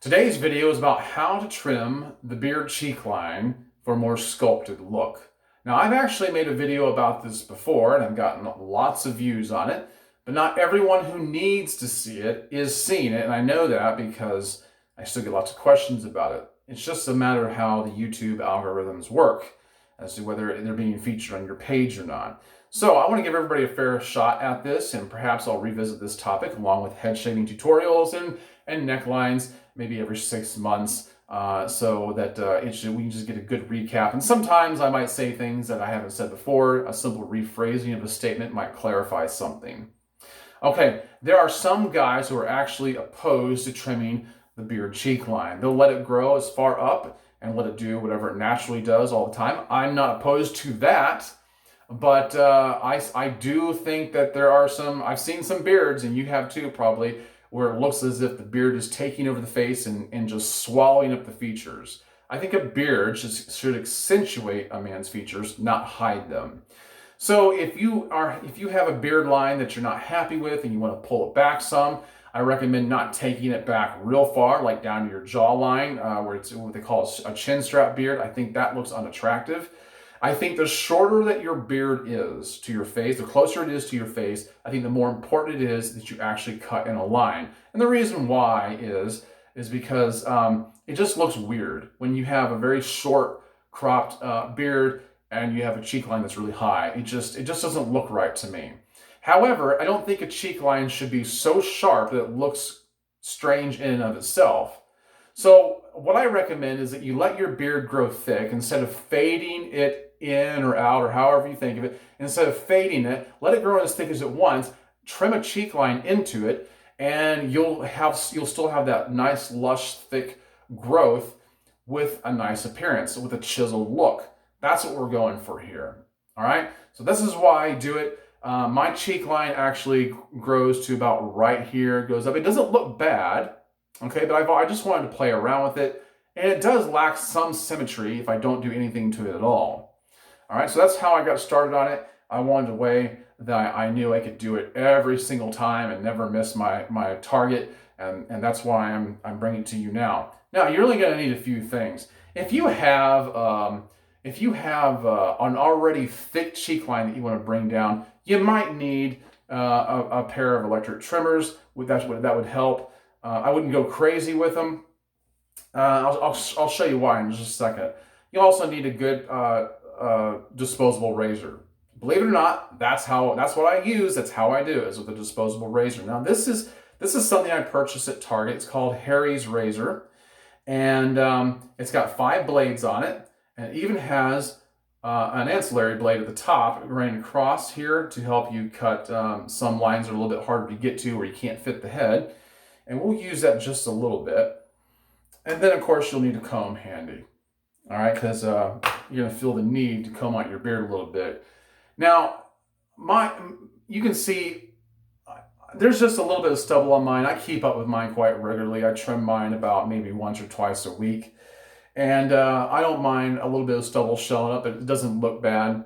Today's video is about how to trim the beard cheek line for a more sculpted look. Now, I've actually made a video about this before and I've gotten lots of views on it, but not everyone who needs to see it is seeing it, and I know that because I still get lots of questions about it. It's just a matter of how the YouTube algorithms work as to whether they're being featured on your page or not. So I want to give everybody a fair shot at this, and perhaps I'll revisit this topic along with head shaving tutorials and necklines maybe every 6 months, so that we can just get a good recap. And sometimes I might say things that I haven't said before. A simple rephrasing of a statement might clarify something. Okay, there are some guys who are actually opposed to trimming the beard cheek line. They'll let it grow as far up and let it do whatever it naturally does all the time. I'm not opposed to that, but I do think that there are some, I've seen some beards, and you have too probably, where it looks as if the beard is taking over the face and just swallowing up the features. I think a beard should accentuate a man's features, not hide them. So if you have a beard line that you're not happy with and you want to pull it back some, I recommend not taking it back real far, like down to your jawline, where it's what they call a chin strap beard. I think that looks unattractive. I think the shorter that your beard is to your face, the closer it is to your face, I think the more important it is that you actually cut in a line. And the reason why is because it just looks weird when you have a very short cropped beard and you have a cheek line that's really high. It just doesn't look right to me. However, I don't think a cheek line should be so sharp that it looks strange in and of itself. So what I recommend is that you let your beard grow thick instead of fading it in or out, or however you think of it. Instead of fading it, let it grow as thick as it wants, trim a cheek line into it, and you'll still have that nice, lush, thick growth with a nice appearance, with a chiseled look. That's what we're going for here. All right, so this is why I do it. My cheek line actually grows to about right here, goes up. It doesn't look bad, okay, but I just wanted to play around with it, and it does lack some symmetry if I don't do anything to it at all. All right, so that's how I got started on it. I wanted a way that I knew I could do it every single time and never miss my target, and that's why I'm bringing it to you now. Now, you're only going to need a few things. If you have an already thick cheek line that you want to bring down, you might need a pair of electric trimmers. That would help. I wouldn't go crazy with them. I'll show you why in just a second. You'll also need a good disposable razor. Believe it or not, that's what I use. That's how I do it, is with a disposable razor. Now this is something I purchased at Target. It's called Harry's razor, and it's got 5 blades on it, and it even has an ancillary blade at the top running across here to help you cut some lines that are a little bit harder to get to where you can't fit the head, and we'll use that just a little bit. And then of course you'll need a comb handy. All right, because you're going to feel the need to comb out your beard a little bit. Now, you can see there's just a little bit of stubble on mine. I keep up with mine quite regularly. I trim mine about maybe once or twice a week. And I don't mind a little bit of stubble showing up. It doesn't look bad.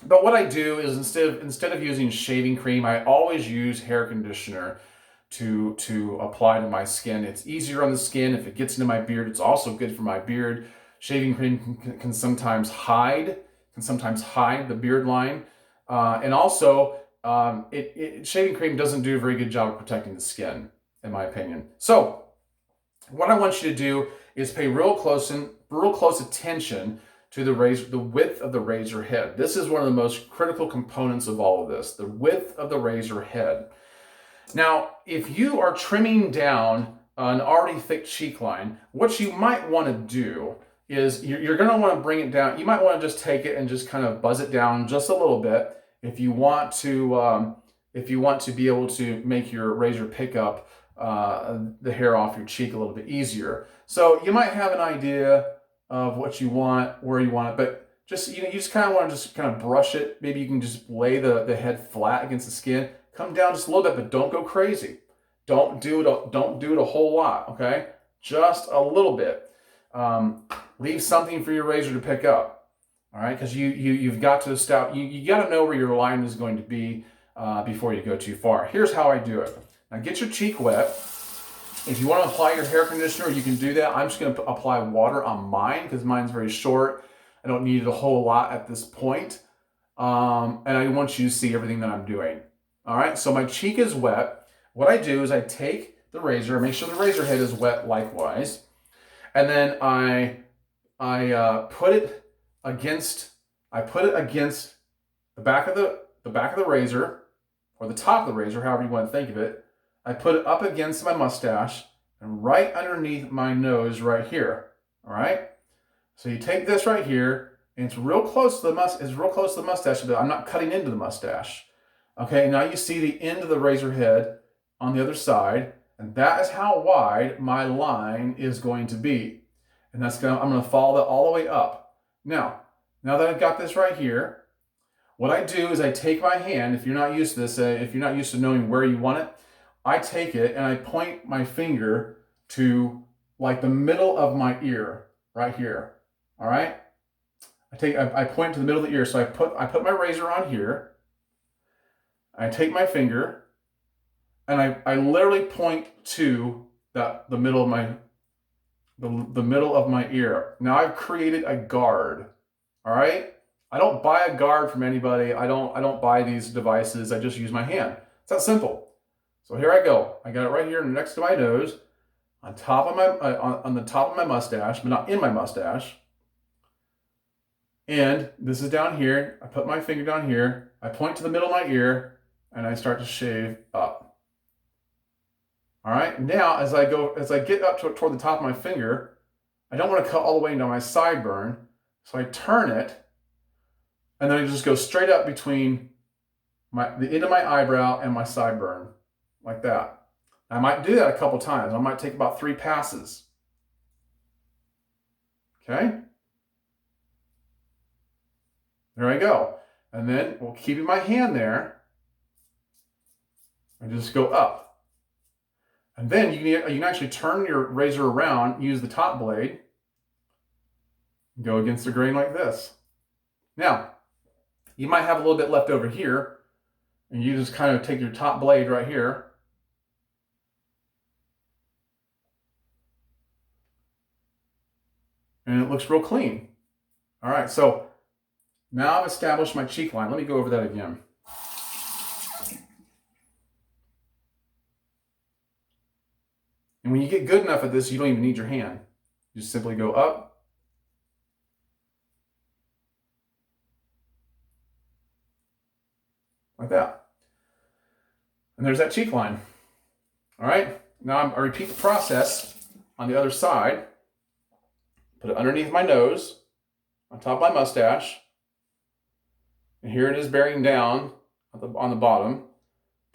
But what I do is instead of using shaving cream, I always use hair conditioner to apply to my skin. It's easier on the skin. If it gets into my beard, it's also good for my beard. Shaving cream can sometimes hide the beard line, and also shaving cream doesn't do a very good job of protecting the skin, in my opinion. So what I want you to do is pay real close attention to the width of the razor head. This is one of the most critical components of all of this, the width of the razor head. Now, if you are trimming down an already thick cheek line, what you might want to do is you're going to want to bring it down. You might want to just take it and just kind of buzz it down just a little bit if you want to be able to make your razor pick up the hair off your cheek a little bit easier. So you might have an idea of what you want, where you want it, but just you just kind of want to just kind of brush it. Maybe you can just lay the head flat against the skin, come down just a little bit, but don't go crazy. Don't do it a whole lot, okay? Just a little bit. Leave something for your razor to pick up, all right? Because you've got to stop. You got to know where your line is going to be before you go too far. Here's how I do it. Now get your cheek wet, If you want to apply your hair conditioner, you can do that. I'm just going to apply water on mine because mine's very short. I don't need it a whole lot at this point. And I want you to see everything that I'm doing. All right, so my cheek is wet. What I do is I take the razor, make sure the razor head is wet likewise, and then I put it against the back of the razor, or the top of the razor, however you want to think of it. I put it up against my mustache and right underneath my nose right here. All right. So you take this right here, and it's real close to the mustache, but I'm not cutting into the mustache. Okay. Now you see the end of the razor head on the other side, and that is how wide my line is going to be. And I'm going to follow that all the way up. Now that I've got this right here, what I do is I take my hand. If you're not used to this, if you're not used to knowing where you want it, I take it and I point my finger to like the middle of my ear right here. All right. I point to the middle of the ear. So I put my razor on here. I take my finger and I literally point to the middle of my ear. Now I've created a guard. All right. I don't buy a guard from anybody. I don't buy these devices. I just use my hand. It's that simple. So here I go. I got it right here next to my nose, on the top of my mustache, but not in my mustache. And this is down here. I put my finger down here. I point to the middle of my ear, and I start to shave up. All right. Now, as I get up toward the top of my finger, I don't want to cut all the way into my sideburn, so I turn it, and then I just go straight up between the end of my eyebrow and my sideburn. Like that. I might do that a couple times. I might take about 3 passes. Okay. There I go. And then we'll keep my hand there and just go up. And then you can actually turn your razor around, use the top blade, go against the grain like this. Now, you might have a little bit left over here, and you just kind of take your top blade right here, and it looks real clean. All right, so now I've established my cheek line. Let me go over that again. And when you get good enough at this, you don't even need your hand. You just simply go up. Like that. And there's that cheek line. All right, now I repeat the process on the other side. Put it underneath my nose, on top of my mustache. And here it is bearing down on the bottom.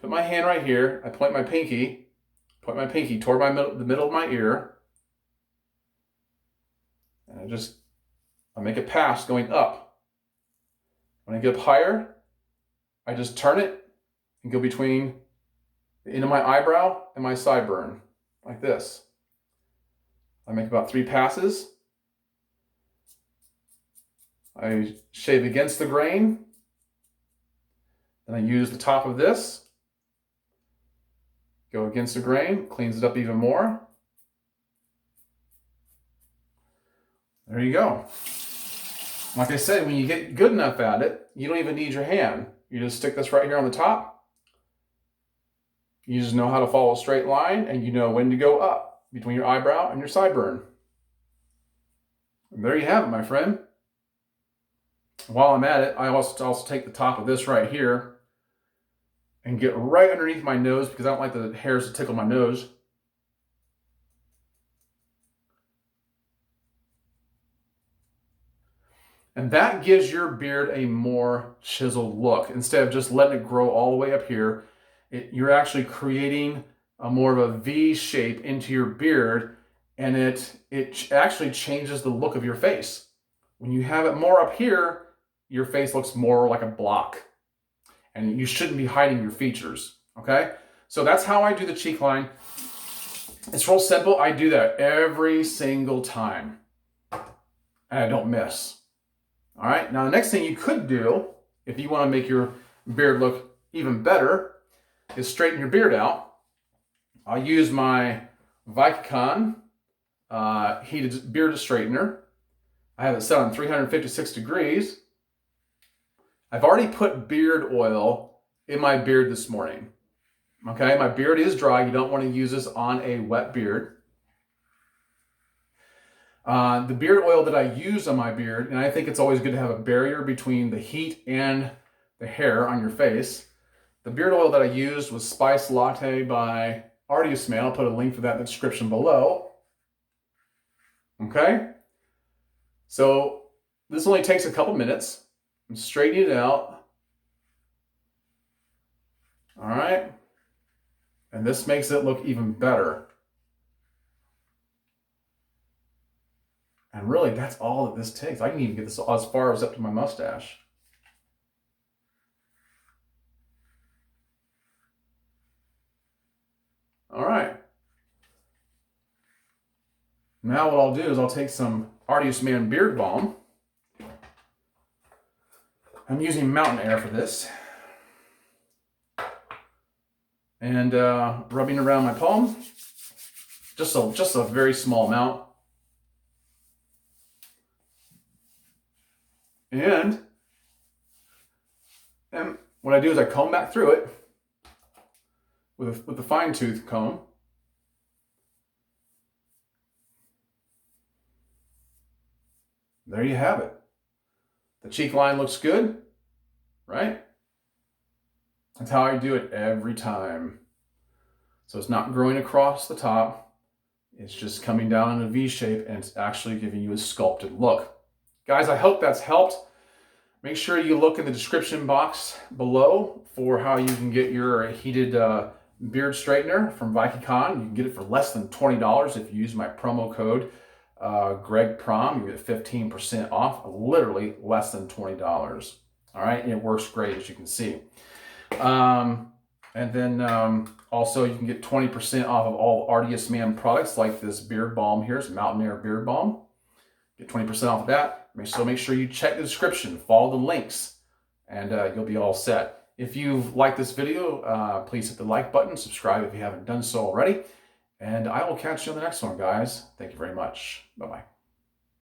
Put my hand right here. I point my pinky toward the middle of my ear. And I make a pass going up. When I get up higher, I just turn it and go between the end of my eyebrow and my sideburn, like this. I make about 3 passes. I shave against the grain. Then I use the top of this. Go against the grain, cleans it up even more. There you go. Like I said, when you get good enough at it, you don't even need your hand. You just stick this right here on the top. You just know how to follow a straight line, and you know when to go up between your eyebrow and your sideburn. And there you have it, my friend. While I'm at it, I also take the top of this right here and get right underneath my nose because I don't like the hairs to tickle my nose. And that gives your beard a more chiseled look. Instead of just letting it grow all the way up here, you're actually creating a more of a V shape into your beard, and it actually changes the look of your face. When you have it more up here, your face looks more like a block, and you shouldn't be hiding your features, okay? So that's how I do the cheek line. It's real simple. I do that every single time, and I don't miss. All right, now the next thing you could do, if you want to make your beard look even better, is straighten your beard out. I'll use my Vicon heated beard straightener. I have it set on 356 degrees. I've already put beard oil in my beard this morning. Okay, my beard is dry. You don't want to use this on a wet beard. The beard oil that I use on my beard, and I think it's always good to have a barrier between the heat and the hair on your face. The beard oil that I used was Spice Latte by Artist Man. I'll put a link for that in the description below. Okay, so this only takes a couple minutes. I'm straightening it out. All right, and this makes it look even better. And really, that's all that this takes. I can even get this as far as up to my mustache. All right. Now what I'll do is I'll take some Artist Man Beard Balm. I'm using Mountain Air for this. And rubbing around my palm. Just a very small amount. And what I do is I comb back through it with the fine tooth comb. There you have it. The cheek line looks good, right? That's how I do it every time. So it's not growing across the top. It's just coming down in a V shape, and it's actually giving you a sculpted look. Guys, I hope that's helped. Make sure you look in the description box below for how you can get your heated beard straightener from Vicon. You can get it for less than $20 if you use my promo code GregProm. You get 15% off, literally less than $20. All right, and it works great, as you can see. And then also you can get 20% off of all Artist Man products like this beard balm here. It's Mountain Air Beard Balm. Get 20% off of that. So make sure you check the description, follow the links, and you'll be all set. If you've liked this video, please hit the like button, subscribe if you haven't done so already, and I will catch you on the next one, guys. Thank you very much. Bye-bye.